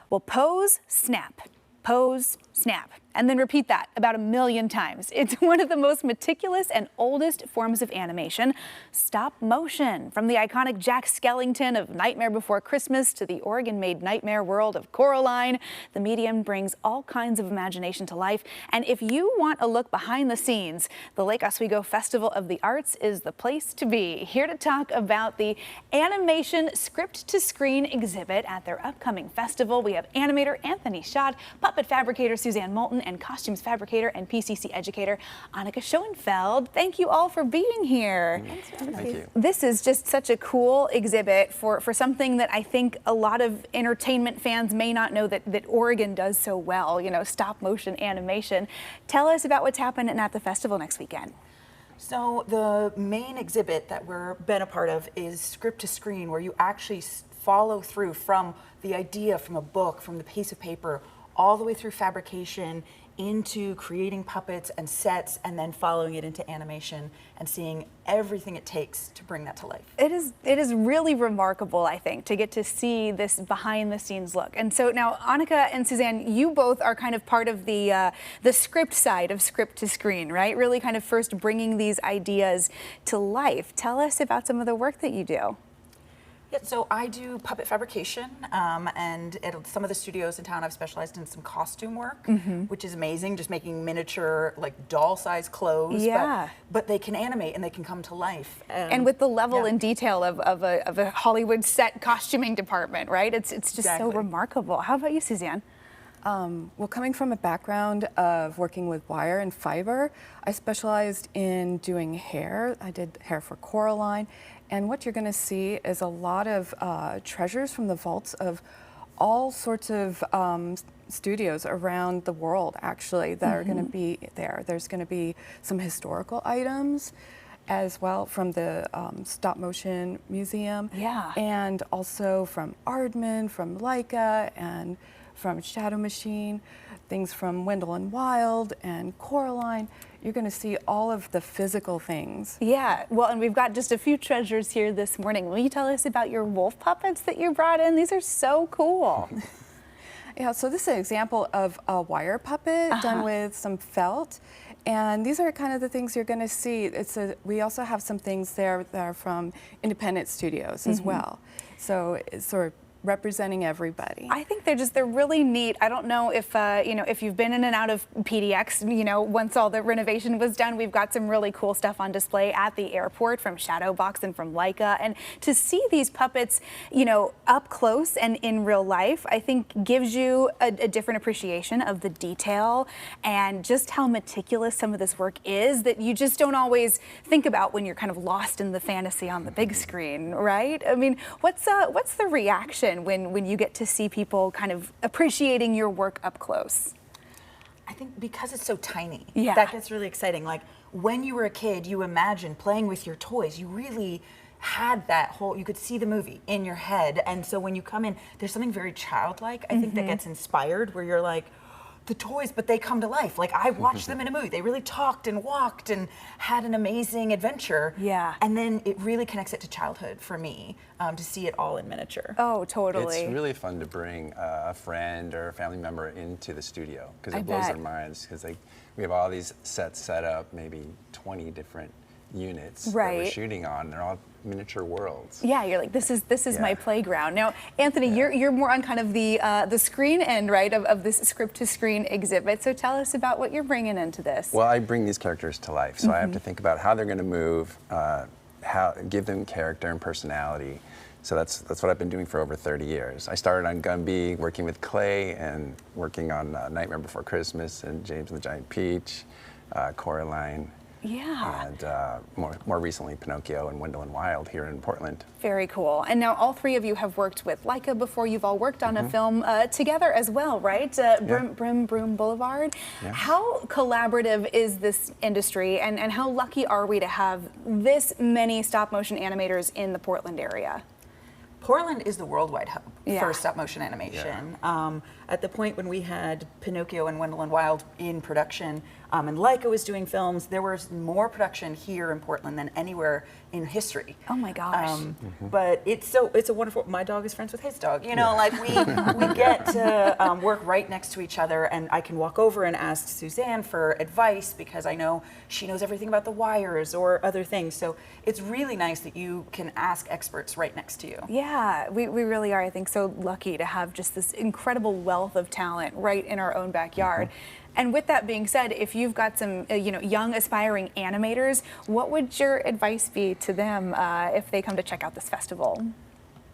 Well, pose, snap. Pose, snap, and then repeat that about 1,000,000 times. It's one of the most meticulous and oldest forms of animation, stop motion. From the iconic Jack Skellington of Nightmare Before Christmas to the Oregon-made nightmare world of Coraline, the medium brings all kinds of imagination to life. And if you want a look behind the scenes, the Lake Oswego Festival of the Arts is the place to be. Here to talk about the animation script-to-screen exhibit at their upcoming festival, we have animator Anthony Schott, puppet fabricator Suzanne Moulton, and costumes fabricator and PCC educator Annika Schoenfeld. Thank you all for being here. Thanks for having us. Thank you. This is just such a cool exhibit for something that I think a lot of entertainment fans may not know that Oregon does so well, you know, stop motion animation. Tell us about what's happening at the festival next weekend. So the main exhibit that we're been a part of is script to screen, where you actually follow through from the idea, from a book, from the piece of paper, all the way through fabrication into creating puppets and sets, and then following it into animation and seeing everything it takes to bring that to life. It is really remarkable, I think, to get to see this behind the scenes look. And so now, Annika and Suzanne, you both are kind of part of the script side of script to screen, right? Really kind of first bringing these ideas to life. Tell us about some of the work that you do. Yeah, so I do puppet fabrication, and at some of the studios in town I've specialized in some costume work, which is amazing, just making miniature, like doll-sized clothes. Yeah. But they can animate and they can come to life. And with the level and detail of a Hollywood set costuming department, right? It's just so remarkable. How about you, Suzanne? Well, coming from a background of working with wire and fiber, I specialized in doing hair. I did hair for Coraline. And what you're going to see is a lot of treasures from the vaults of all sorts of studios around the world, actually, that are going to be there. There's going to be some historical items as well from the Stop Motion Museum. Yeah. And also from Aardman, from Leica, and from Shadow Machine, things from Wendell and Wild and Coraline. You're going to see all of the physical things. Yeah, well, and we've got just a few treasures here this morning. Will you tell us about your wolf puppets that you brought in? These are so cool. Yeah, so this is an example of a wire puppet done with some felt. And these are kind of the things you're going to see. We also have some things there that are from independent studios as well. So it's sort of representing everybody. I think they're really neat. I don't know if if you've been in and out of PDX, once all the renovation was done, we've got some really cool stuff on display at the airport from Shadowbox and from Leica. And to see these puppets, up close and in real life, I think gives you a different appreciation of the detail and just how meticulous some of this work is that you just don't always think about when you're kind of lost in the fantasy on the big screen, right? I mean, what's the reaction when you get to see people kind of appreciating your work up close? I think because it's so tiny, yeah, that gets really exciting. Like when you were a kid, you imagined playing with your toys. You really had that whole, you could see the movie in your head. And so when you come in, there's something very childlike, I think, that gets inspired, where you're like, the toys, but they come to life. Like I watched them in a movie. They really talked and walked and had an amazing adventure. Yeah. And then it really connects it to childhood for me, to see it all in miniature. Oh, totally. It's really fun to bring a friend or a family member into the studio, because it blows their minds, because we have all these sets set up, maybe 20 different units that we're shooting on. They're all miniature worlds. Yeah, you're like, this is my playground. Now, Anthony, you're more on kind of the screen end, right, of this script-to-screen exhibit. So tell us about what you're bringing into this. Well, I bring these characters to life, so I have to think about how they're going to move, give them character and personality. So that's what I've been doing for over 30 years. I started on Gumby, working with clay, and working on Nightmare Before Christmas and James and the Giant Peach, Coraline. Yeah. And more recently, Pinocchio and Wendell and Wild here in Portland. Very cool. And now all three of you have worked with Leica before. You've all worked on a film together as well, right? Brim Broom Boulevard. Yeah. How collaborative is this industry, and how lucky are we to have this many stop motion animators in the Portland area? Portland is the worldwide hub Yeah. for stop motion animation. At the point when we had Pinocchio and Wendell and Wild in production, and Leica was doing films, there was more production here in Portland than anywhere in history. Oh my gosh. But it's a wonderful. My dog is friends with his dog. You know, like we get to work right next to each other, and I can walk over and ask Suzanne for advice because I know she knows everything about the wires or other things. So it's really nice that you can ask experts right next to you. Yeah, we really are, I think, so lucky to have just this incredible wealth of talent right in our own backyard. And with that being said, if you've got some young aspiring animators, what would your advice be to them if they come to check out this festival?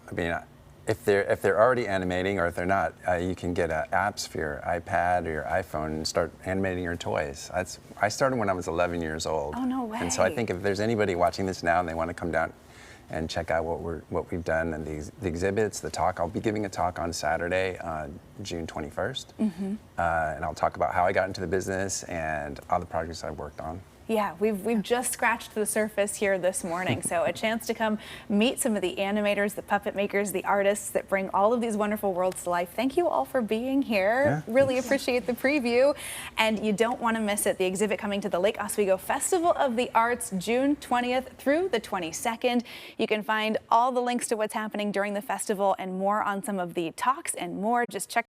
I mean, if they're already animating, or if they're not, you can get apps for your iPad or your iPhone and start animating your toys. I started when I was 11 years old. Oh, no way. And so I think if there's anybody watching this now and they want to come down and check out what we've done and the exhibits, the talk. I'll be giving a talk on Saturday, June 21st, and I'll talk about how I got into the business and all the projects I've worked on. Yeah, we've just scratched the surface here this morning, so a chance to come meet some of the animators, the puppet makers, the artists that bring all of these wonderful worlds to life. Thank you all for being here. Yeah. Really appreciate the preview, and you don't want to miss it. The exhibit coming to the Lake Oswego Festival of the Arts, June 20th through the 22nd. You can find all the links to what's happening during the festival and more on some of the talks and more. Just check